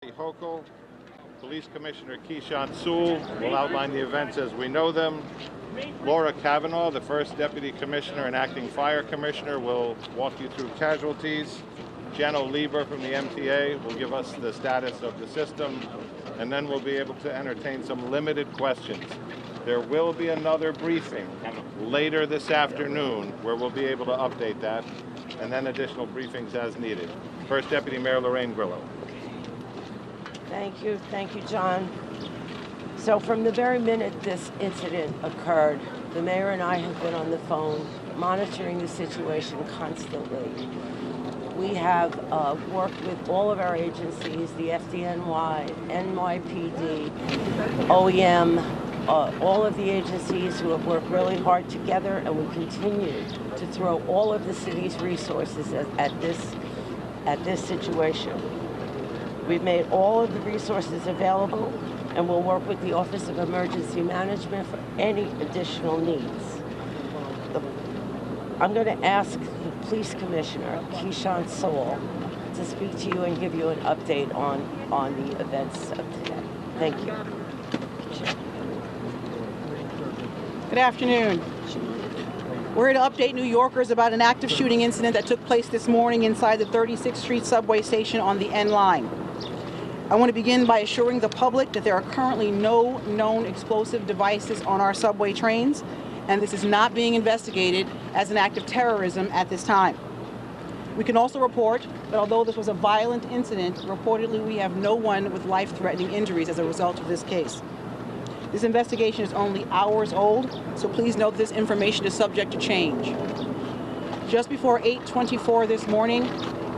Hochul, Police Commissioner Keyshawn Sewell will outline the events as we know them. Laura Kavanaugh, the First Deputy Commissioner and Acting Fire Commissioner, will walk you through casualties. Jeno Lieber from the MTA will give us the status of the system, and then we'll be able to entertain some limited questions. There will be another briefing later this afternoon where we'll be able to update that, and then additional briefings as needed. First Deputy Mayor Lorraine Grillo. Thank you, John. So from the very minute this incident occurred, the mayor and I have been on the phone monitoring the situation constantly. We have worked with all of our agencies, the FDNY, NYPD, OEM, all of the agencies who have worked really hard together, and we continue to throw all of the city's resources at this situation. We've made all of the resources available, and we'll work with the Office of Emergency Management for any additional needs. I'm going to ask the Police Commissioner, Keyshawn Sewell, to speak to you and give you an update on the events of today. Thank you. Good afternoon. We're here to update New Yorkers about an active shooting incident that took place this morning inside the 36th Street subway station on the N line. I want to begin by assuring the public that there are currently no known explosive devices on our subway trains, and this is not being investigated as an act of terrorism at this time. We can also report that although this was a violent incident, reportedly we have no one with life-threatening injuries as a result of this case. This investigation is only hours old, so please note this information is subject to change. Just before 8:24 this morning,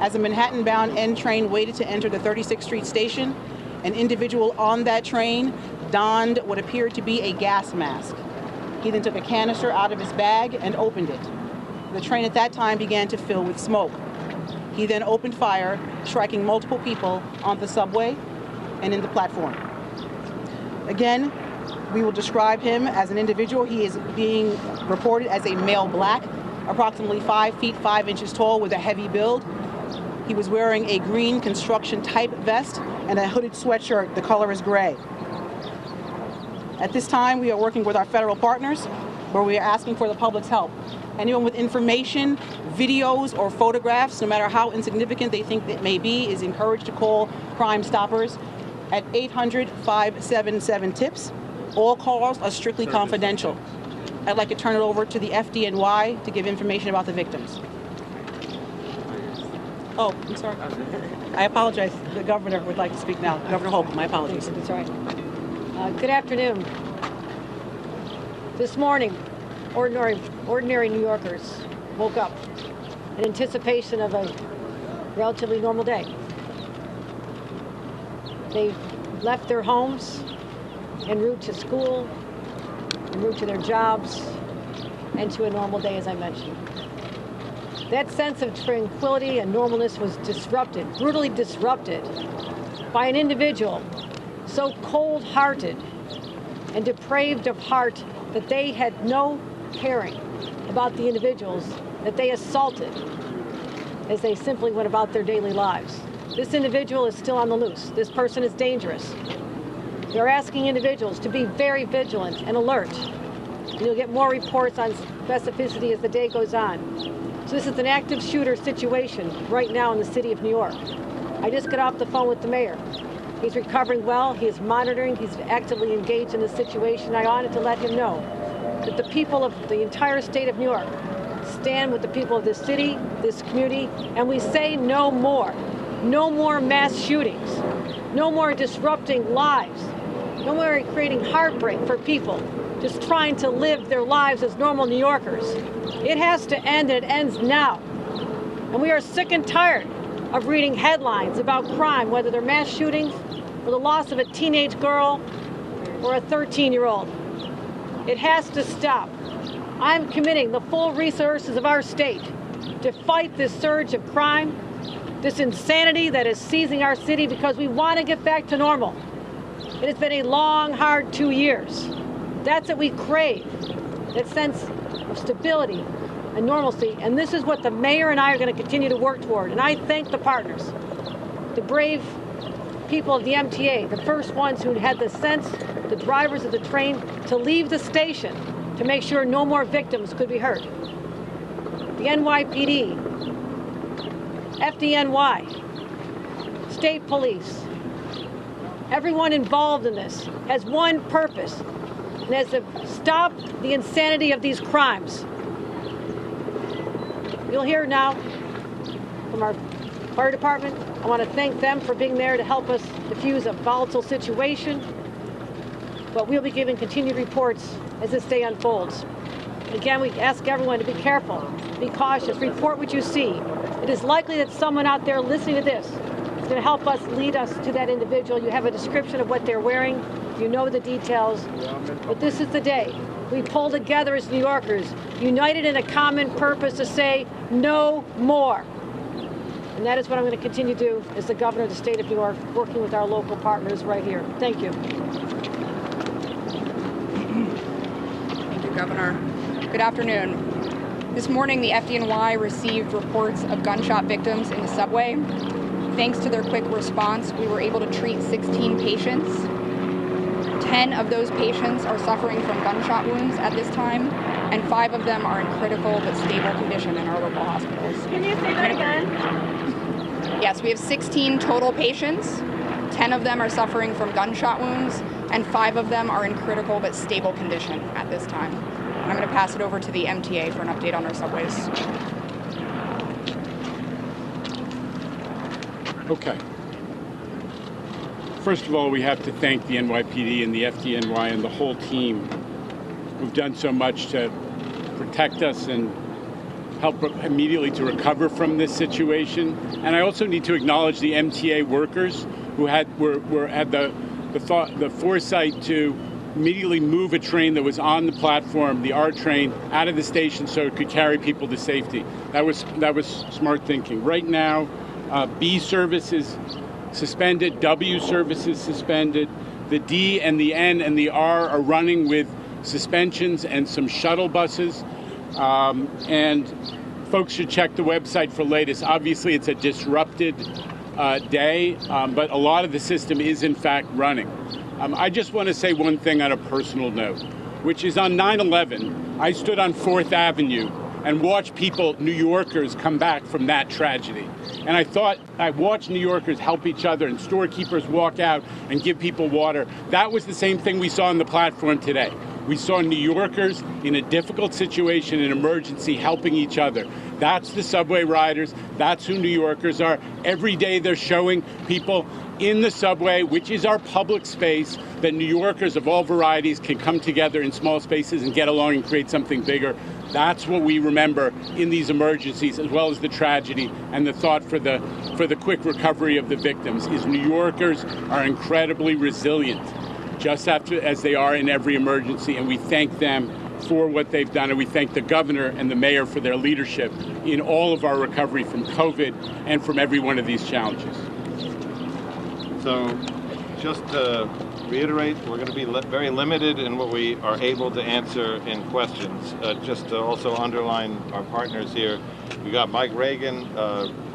as a Manhattan-bound N train waited to enter the 36th Street station, an individual on that train donned what appeared to be a gas mask. He then took a canister out of his bag and opened it. The train at that time began to fill with smoke. He then opened fire, striking multiple people on the subway and in the platform. Again, we will describe him as an individual. He is being reported as a male black, approximately 5 feet 5 inches tall with a heavy build. He was wearing a green construction type vest and a hooded sweatshirt. The color is gray. At this time, we are working with our federal partners where we are asking for the public's help. Anyone with information, videos, or photographs, no matter how insignificant they think it may be, is encouraged to call Crime Stoppers at 800-577-TIPS. All calls are strictly confidential. I'd like to turn it over to the FDNY to give information about the victims. Oh, I'm sorry. I apologize. The governor would like to speak now. Governor Hochul, my apologies. That's right. Good afternoon. This morning, ordinary New Yorkers woke up in anticipation of a relatively normal day. They left their homes en route to school, en route to their jobs, and to a normal day, as I mentioned. That sense of tranquility and normalness was disrupted, brutally disrupted, by an individual so cold-hearted and depraved of heart that they had no caring about the individuals that they assaulted as they simply went about their daily lives. This individual is still on the loose. This person is dangerous. They're asking individuals to be very vigilant and alert. And you'll get more reports on specificity as the day goes on. So this is an active shooter situation right now in the city of New York. I just got off the phone with the mayor. He's recovering well. He is monitoring. He's actively engaged in the situation. I wanted to let him know that the people of the entire state of New York stand with the people of this city, this community, and we say no more. No more mass shootings. No more disrupting lives. No more creating heartbreak for people just trying to live their lives as normal New Yorkers. It has to end, and it ends now. And we are sick and tired of reading headlines about crime, whether they're mass shootings or the loss of a teenage girl or a 13-year-old. It has to stop. I'm committing the full resources of our state to fight this surge of crime, this insanity that is seizing our city, because we want to get back to normal. It has been a long, hard 2 years. That's what we crave, that sense of stability and normalcy. And this is what the mayor and I are going to continue to work toward. And I thank the partners, the brave people of the MTA, the first ones who had the sense, the drivers of the train, to leave the station to make sure no more victims could be hurt. The NYPD, FDNY, state police, everyone involved in this has one purpose, and that's to stop the insanity of these crimes. You'll hear now from our fire department. I want to thank them for being there to help us diffuse a volatile situation. But we'll be giving continued reports as this day unfolds. Again, we ask everyone to be careful, be cautious, report what you see. It is likely that someone out there listening to this is going to help us lead us to that individual. You have a description of what they're wearing. You know the details. But this is the day we pull together as New Yorkers, united in a common purpose to say no more. And that is what I'm going to continue to do as the governor of the state of New York, working with our local partners right here. Thank you. Thank you, Governor. Good afternoon. This morning, the FDNY received reports of gunshot victims in the subway. Thanks to their quick response, we were able to treat 16 patients. 10 of those patients are suffering from gunshot wounds at this time, and 5 of them are in critical but stable condition in our local hospitals. Can you say that again? Yes, we have 16 total patients. 10 of them are suffering from gunshot wounds, and 5 of them are in critical but stable condition at this time. And I'm going to pass it over to the MTA for an update on our subways. Okay. First of all, we have to thank the NYPD and the FDNY and the whole team who've done so much to protect us and help immediately to recover from this situation. And I also need to acknowledge the MTA workers who had the foresight to immediately move a train that was on the platform, the R train, out of the station so it could carry people to safety. That was smart thinking. Right now, B service is suspended, W service is suspended. The D and the N and the R are running with suspensions and some shuttle buses. And folks should check the website for latest. Obviously, it's a disrupted day, but a lot of the system is in fact running. I just want to say one thing on a personal note, which is on 9/11, I stood on 4th Avenue and watched people, New Yorkers, come back from that tragedy. And I watched New Yorkers help each other and storekeepers walk out and give people water. That was the same thing we saw on the platform today. We saw New Yorkers in a difficult situation, an emergency, helping each other. That's the subway riders. That's who New Yorkers are. Every day they're showing people in the subway, which is our public space, that New Yorkers of all varieties can come together in small spaces and get along and create something bigger. That's what we remember in these emergencies, as well as the tragedy and the thought for the quick recovery of the victims, is New Yorkers are incredibly resilient, just as they are in every emergency, and we thank them for what they've done, and we thank the governor and the mayor for their leadership in all of our recovery from COVID and from every one of these challenges. So, just to reiterate, we're going to be very limited in what we are able to answer in questions. Just to also underline our partners here, we got Mike Regan.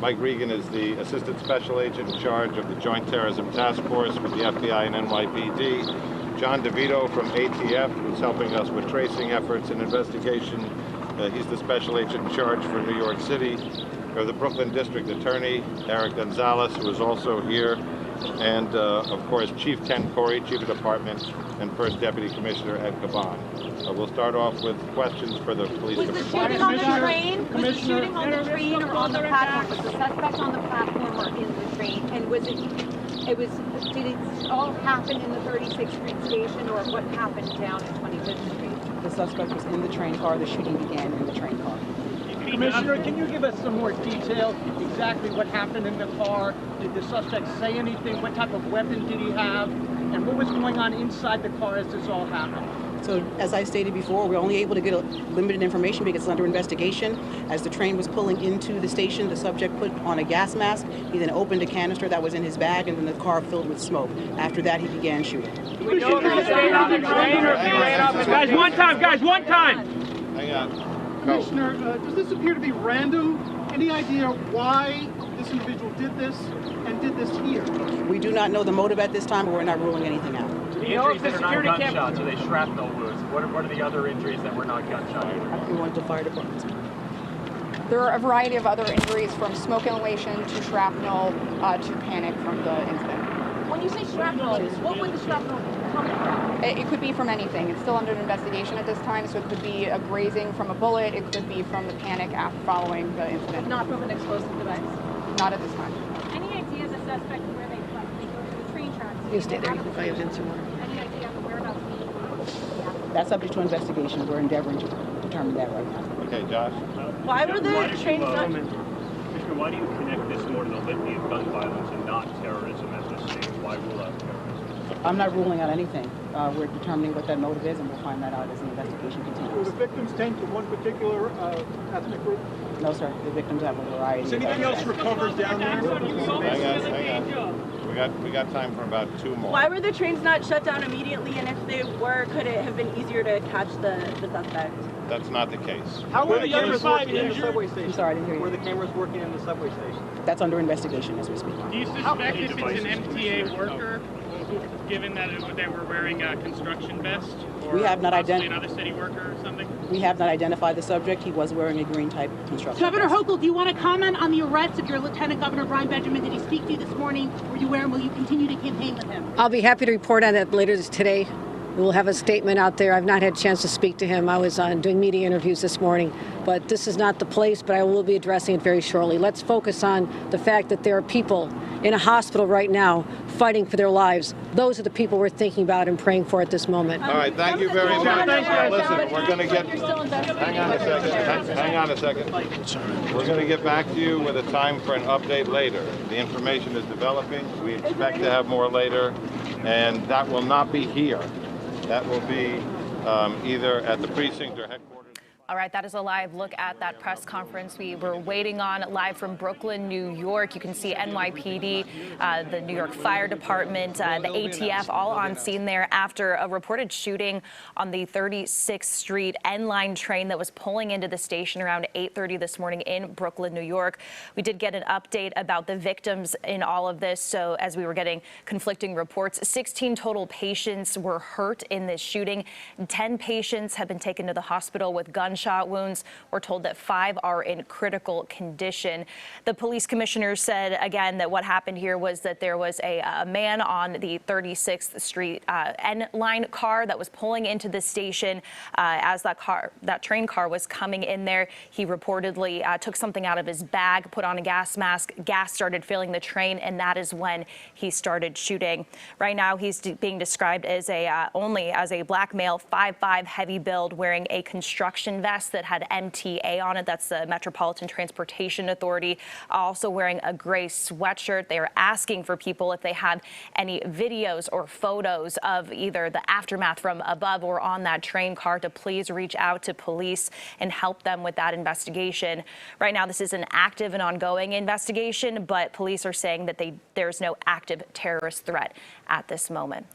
Mike Regan is the Assistant Special Agent in charge of the Joint Terrorism Task Force with the FBI and NYPD. John DeVito from ATF, who's helping us with tracing efforts and investigation. He's the Special Agent in charge for New York City. Or the Brooklyn District Attorney, Eric Gonzalez, who is also here. And, of course, Chief Ken Corey, Chief of Department, and First Deputy Commissioner Ed Caban. We'll start off with questions for the police Was the shooting on the train? Was the shooting on the train or on the platform? Was the suspect on the platform or in the train? And did it all happen in the 36th Street station, or what happened down at 25th Street? The suspect was in the train car. The shooting began in the train car. Commissioner, can you give us some more detail, exactly what happened in the car? Did the suspect say anything? What type of weapon did he have? And what was going on inside the car as this all happened? So, as I stated before, we're only able to get limited information because it's under investigation. As the train was pulling into the station, the subject put on a gas mask. He then opened a canister that was in his bag, and then the car filled with smoke. After that, he began shooting. We know if he stayed on the train or if he ran off. Guys, one time! Hang on. Commissioner, does this appear to be random? Any idea why this this individual did this and did this here. We do not know the motive at this time, but we're not ruling anything out. The injuries that are not gunshots, are they shrapnel wounds? What are the other injuries that were not gunshot either? We want the fire department. There are a variety of other injuries, from smoke inhalation to shrapnel to panic from the incident. When you say shrapnel, what would the shrapnel come from? It could be from anything. It's still under investigation at this time, so it could be a grazing from a bullet. It could be from the panic following the incident. Not from an explosive device. Not at this time. Any idea the suspect where they go to the train tracks? You stay there, you can find him tomorrow. Any idea of the whereabouts? That's subject to investigation. We're endeavoring to determine that right now. Okay, Josh? Why were the trains not? Commissioner, why do you connect this more to the litany of gun violence and not terrorism at this stage? Why rule out terrorism? I'm not ruling out anything. We're determining what that motive is, and we'll find that out as the investigation Were continues. the victims taken to one particular ethnic group? No, sir. The victims have a variety. Is anything else recovered down there? Hang on. We got time for about 2 more. Why were the trains not shut down immediately? And if they were, could it have been easier to catch the suspect? That's not the case. How were the cameras working in the subway station? I'm sorry, I didn't hear you. Were the cameras working in the subway station? That's under investigation as we speak. Do you suspect if it's an MTA worker, given that they were wearing a construction vest? Or We have not possibly another city worker or something? We have not identified the subject. He was wearing a green type construction Governor vest. Hochul, do you want to comment on the arrest of your Lieutenant Governor Brian Benjamin? Did he speak to you this morning? Were you aware, and will you continue to campaign with him? I'll be happy to report on that later today. We'll have a statement out there. I've not had a chance to speak to him. I was doing media interviews this morning, but this is not the place, but I will be addressing it very shortly. Let's focus on the fact that there are people in a hospital right now fighting for their lives. Those are the people we're thinking about and praying for at this moment. All right, thank you very much. Listen, we're going to get... Hang on a second. We're going to get back to you with a time for an update later. The information is developing. We expect to have more later, and that will not be here. That will be either at the precinct or headquarters. All right, that is a live look at that press conference we were waiting on, live from Brooklyn, New York. You can see NYPD, the New York Fire Department, the ATF, all on scene there after a reported shooting on the 36th Street N-Line train that was pulling into the station around 8:30 this morning in Brooklyn, New York. We did get an update about the victims in all of this. So as we were getting conflicting reports, 16 total patients were hurt in this shooting. 10 patients have been taken to the hospital with gunshot wounds. We're told that 5 are in critical condition. The police commissioner said again that what happened here was that there was a man on the 36th Street N-Line car that was pulling into the station as that train car was coming in there. He reportedly took something out of his bag, put on a gas mask. Gas started filling the train, and that is when he started shooting. Right now, he's being described as only as a black male, 5'5", heavy build, wearing a construction vest that had MTA on it. That's the Metropolitan Transportation Authority. Also wearing a gray sweatshirt. They are asking for people if they have any videos or photos of either the aftermath from above or on that train car to please reach out to police and help them with that investigation. Right now, this is an active and ongoing investigation, but police are saying that there's no active terrorist threat at this moment.